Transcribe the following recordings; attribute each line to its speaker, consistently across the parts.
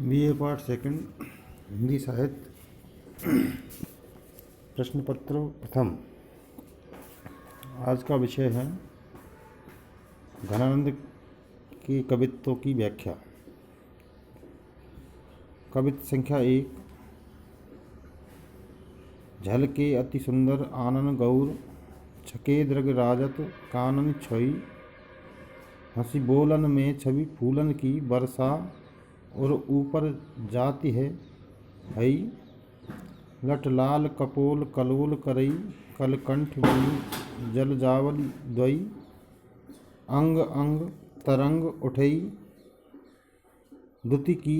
Speaker 1: BA part second Hindi साहित्य प्रश्न पत्र प्रथम। आज का विषय है घनानंद के कवित्व की व्याख्या। कवित्व संख्या 1। झलके अति सुंदर आनन गौर, छके दृग राजत कानन छोई। हंसी बोलन में छवि फूलन की वर्षा, और ऊपर जाती है हई। लट लाल कपोल कलोल करई, कलकंठ बनी जल जावल द्वई। अंग अंग तरंग उठई, दुति की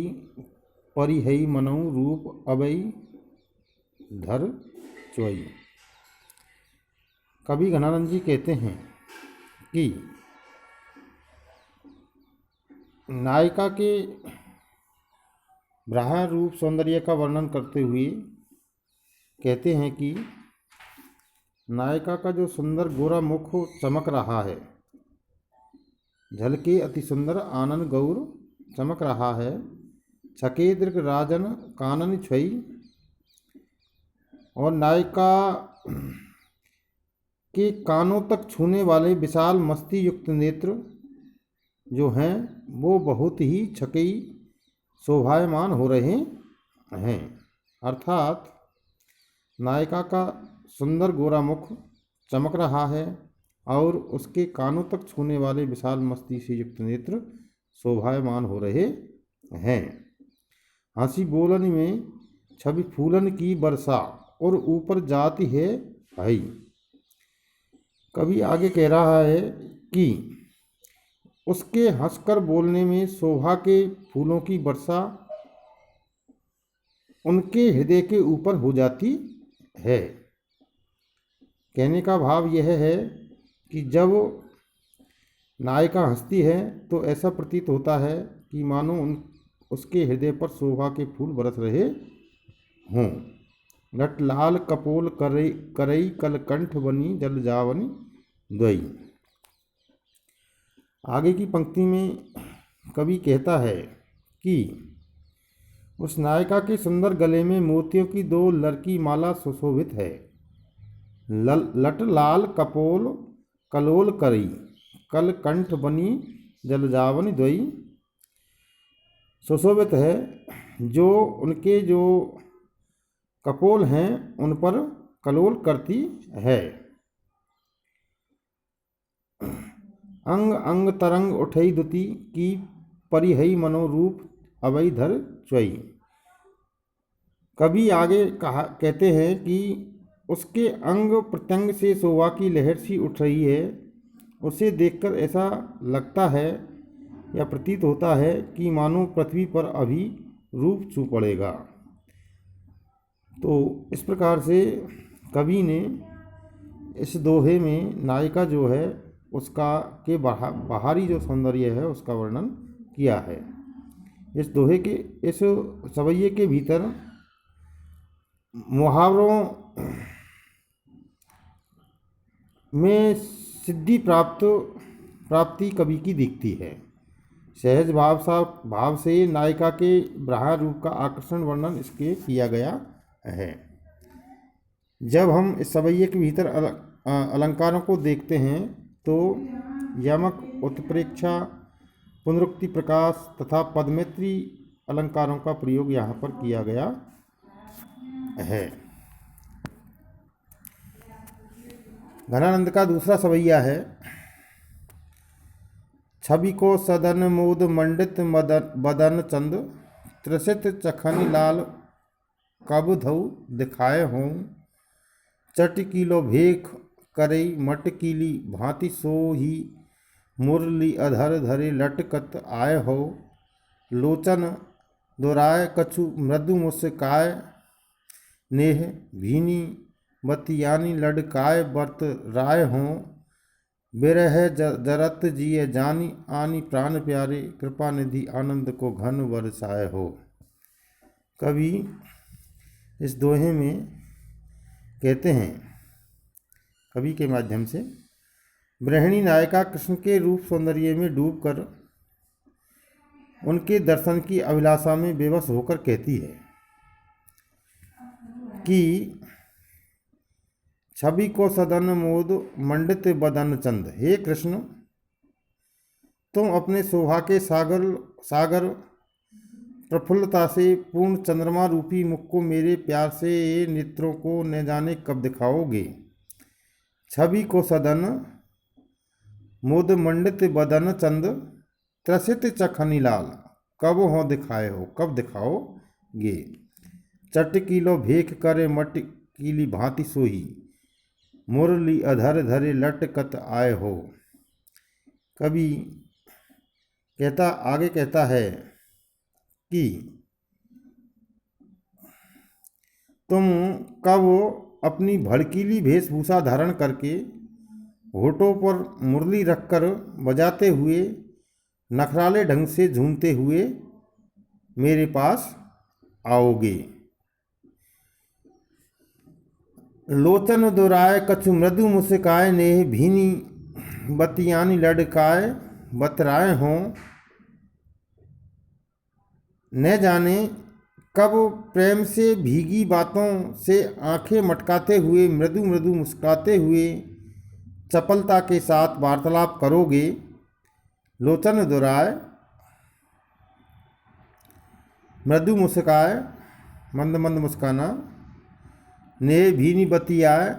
Speaker 1: परिहई मनऊ रूप अबई धर चोई। कवि घनानंद जी कहते हैं कि नायिका के ब्राह्मण रूप सौंदर्य का वर्णन करते हुए कहते हैं कि नायिका का जो सुंदर गोरा मुख चमक रहा है, झलके अति सुंदर आनन गौर चमक रहा है, छके दीर्घ राजन कानन छई। और नायिका के कानों तक छूने वाले विशाल मस्ती युक्त नेत्र जो हैं वो बहुत ही छकई शोभायमान हो रहे हैं। अर्थात नायिका का सुंदर गोरा मुख चमक रहा है और उसके कानों तक छूने वाले विशाल मस्ती से युक्त नेत्र शोभायमान हो रहे हैं। हंसी बोलन में छवि फूलन की वर्षा, और ऊपर जाती है हई। कवि आगे कह रहा है कि उसके हंसकर बोलने में शोभा के फूलों की वर्षा उनके हृदय के ऊपर हो जाती है। कहने का भाव यह है कि जब नायिका हंसती है तो ऐसा प्रतीत होता है कि मानो उसके हृदय पर शोभा के फूल बरस रहे हों। लट लाल कपोल करई कलकंठ बनी जल जावनी द्वई। आगे की पंक्ति में कवि कहता है कि उस नायिका के सुंदर गले में मोतियों की 2 लड़की माला सुशोभित है। लट लाल कपोल कलोल करई, कलकंठ बनी जल जावनी द्वई। सुशोभित है, जो उनके जो कपोल हैं उन पर कलोल करती है। अंग अंग तरंग उठई दुति की परिहई मनोरूप अवई धर चोई। कवि आगे कहते हैं कि उसके अंग प्रत्यंग से शोभा की लहर सी उठ रही है। उसे देखकर ऐसा लगता है या प्रतीत होता है कि मानो पृथ्वी पर अभी रूप छू पड़ेगा। तो इस प्रकार से कवि ने इस दोहे में नायिका जो है उसका के बाहरी जो सौंदर्य है उसका वर्णन किया है। इस दोहे के इस सवैये के भीतर मुहावरों में सिद्धि प्राप्ति कवि की दिखती है। सहज भाव से नायिका के ब्राह्मण रूप का आकर्षण वर्णन इसके किया गया है। जब हम इस सवैये के भीतर अलंकारों को देखते हैं तो यमक, उत्प्रेक्षा, पुनरुक्ति, प्रकाश तथा पदमेत्री अलंकारों का प्रयोग यहाँ पर किया गया है। घनानंद का दूसरा सवैया है। छवि को सदन मोद मंडित बदन चंद, त्रसित चखन लाल कब धऊ दिखाए हों। चटकीलो भेख करई मटकीली भांति सोही, मुरली अधर धरे लटकत आय हो। लोचन दोराय कछु मृदु मुस्काय, नेह भीनी बतियानी लड़काय बरत राय हों। बिरह जरत जिय जानी आनी प्राण प्यारे, कृपा निधि आनंद को घन बरसाए हो। कवि इस दोहे में कहते हैं कवि के माध्यम से, गृहिणी नायिका कृष्ण के रूप सौंदर्य में डूबकर उनके दर्शन की अभिलाषा में बेबस होकर कहती है कि छवि को सदन मोद मंडित बदन चंद। हे कृष्ण, तुम अपने शोभा के सागर प्रफुल्लता से पूर्ण चंद्रमा रूपी मुख को मेरे प्यार से नेत्रों को न जाने कब दिखाओगे। छवि को सदन मोद मंडित बदन चंद, त्रसित चखनी लाल, कब दिखाओगे। चटकीलो भेख करे मटकीली भांति सोही, मुरली अधर धरे लटकत आए हो। कवि आगे कहता है कि तुम कब अपनी भड़कीली वेशभूषा धारण करके होठों पर मुरली रखकर बजाते हुए नखराले ढंग से झूमते हुए मेरे पास आओगे। लोचन दुराय कछु मृदु मुस्काए, नेह भीनी बतियानी लड़काए बतराए हों। न जाने कब प्रेम से भीगी बातों से आंखें मटकाते हुए मृदु मृदु मुस्कुराते हुए चपलता के साथ वार्तालाप करोगे। लोचन दुराय, मृदु मुस्काए, मंद मंद मुस्काना, ने भीनी बतियाए,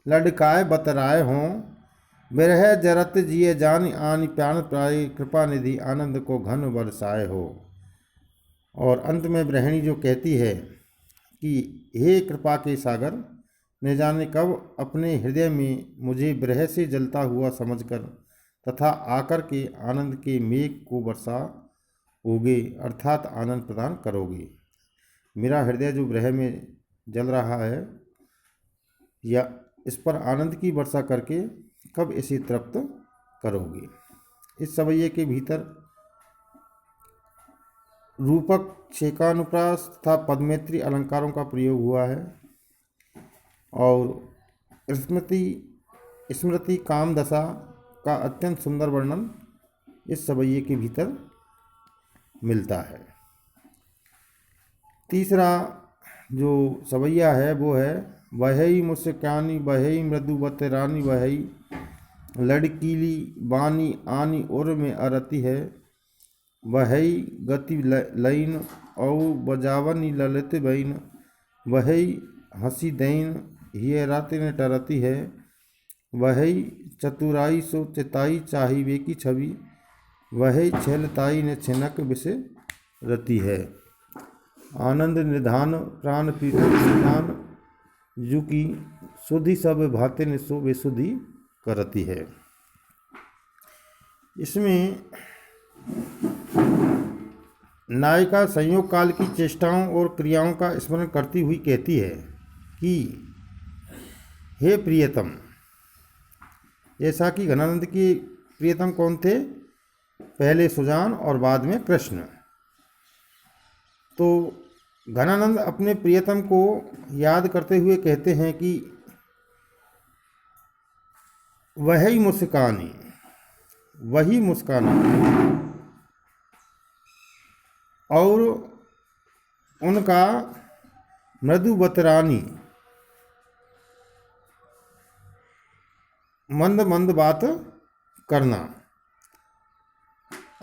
Speaker 1: लड़काए बतराए हों। विरह जरत जिए जान आनि प्यान प्राय, कृपा निधि आनंद को घन बरसाए हो। और अंत में गृहिणी जो कहती है कि हे कृपा के सागर, न जाने कब अपने हृदय में मुझे विरह से जलता हुआ समझकर तथा आकर के आनंद के मेघ को बरसाओगे, अर्थात आनंद प्रदान करोगे। मेरा हृदय जो विरह में जल रहा है, या इस पर आनंद की वर्षा करके कब इसे तृप्त करोगे। इस सवैये के भीतर रूपक, छेकानुप्रास तथा पदमेत्री अलंकारों का प्रयोग हुआ है और स्मृति काम दशा का अत्यंत सुंदर वर्णन इस सवैये के भीतर मिलता है। तीसरा जो सवैया है वो है वही मुस्कानी बहई मृदुवत रानी, वही लड़कीली बानी आनी उर में अरती है। वही गति लईन औ बजावनी ललित बैन, वही हंसी दैन हिय रात ने टरती है। वही चतुराई सो चिताई चाहिए की छवि, वही छलताई ने छिनक विष रती है। आनंद निधान प्राण प्रीतम निधान, जु की सुधि सब भाते ने सो बेसुधि करती है। इसमें नायिका संयोग काल की चेष्टाओं और क्रियाओं का स्मरण करती हुई कहती है कि हे प्रियतम, ऐसा कि घनानंद की प्रियतम कौन थे? पहले सुजान और बाद में कृष्ण। तो घनानंद अपने प्रियतम को याद करते हुए कहते हैं कि वही मुस्काना और उनका मृदु बतरानी, मंद मंद बात करना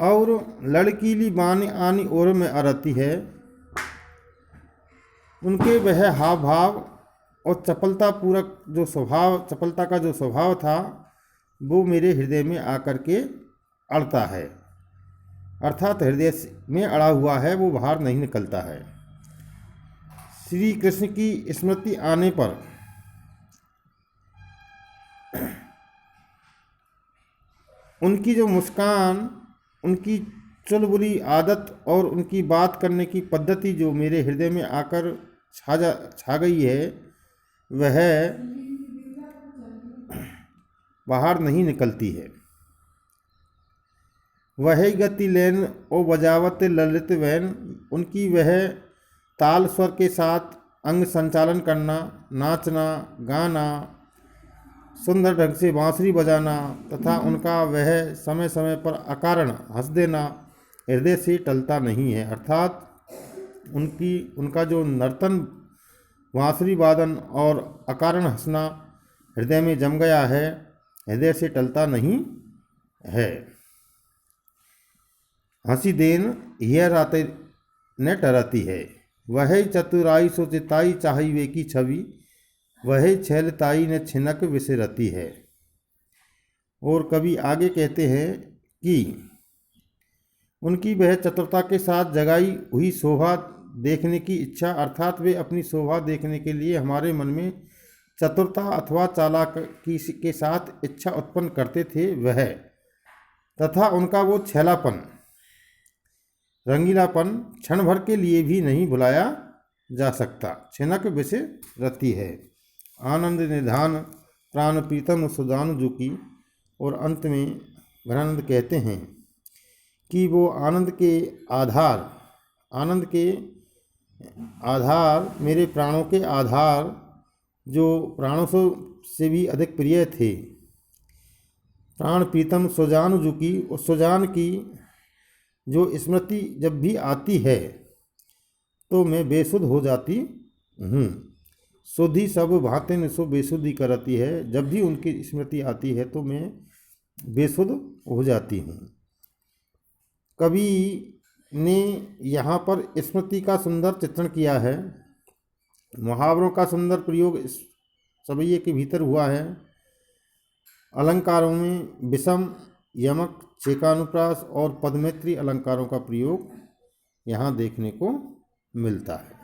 Speaker 1: और लड़कीली बानी आनी ओर में अरती है। उनके वह हाव भाव और चपलता का जो स्वभाव था वो मेरे हृदय में आकर के अड़ता है, अर्थात हृदय में अड़ा हुआ है, वो बाहर नहीं निकलता है। श्री कृष्ण की स्मृति आने पर उनकी जो मुस्कान, उनकी चुलबुली आदत और उनकी बात करने की पद्धति जो मेरे हृदय में आकर छा गई है, वह बाहर नहीं निकलती है। वही गति लेन ओ बजावत ललित वैन, उनकी वह ताल स्वर के साथ अंग संचालन करना, नाचना, गाना, सुंदर ढंग से बांसुरी बजाना तथा उनका वह समय समय पर अकारण हंस देना, हृदय से टलता नहीं है। अर्थात उनका जो नर्तन, बांसुरी वादन और अकारण हंसना हृदय में जम गया है, हृदय से टलता नहीं है। हंसी देन यह रातें न टरती है, वह चतुराई सो चिताई चाही वे की छवि, वह छैलताई न छिनक विसरती है। और कवि आगे कहते हैं कि उनकी वह चतुरता के साथ जगाई हुई शोभा देखने की इच्छा, अर्थात वे अपनी शोभा देखने के लिए हमारे मन में चतुरता अथवा चालाकी के साथ इच्छा उत्पन्न करते थे, वह तथा उनका वो छैलापन, रंगीलापन क्षण भर के लिए भी नहीं भुलाया जा सकता। छिनक विसरती है। आनंद निधान प्राण प्रीतम सुदानु जुकी। और अंत में घनानंद कहते हैं कि वो आनंद के आधार मेरे प्राणों के आधार, जो प्राणों से भी अधिक प्रिय थे, प्राण प्रीतम सुजानु जुकी। उस सुजान की जो स्मृति जब भी आती है तो मैं बेसुध हो जाती हूँ। सुधि सब भांति सो बेसुधी करती है। जब भी उनकी स्मृति आती है तो मैं बेसुध हो जाती हूँ। कवि ने यहाँ पर स्मृति का सुंदर चित्रण किया है। मुहावरों का सुंदर प्रयोग इस सवैये के भीतर हुआ है। अलंकारों में विषम, यमक, चेकानुप्रास और पदमेत्री अलंकारों का प्रयोग यहाँ देखने को मिलता है।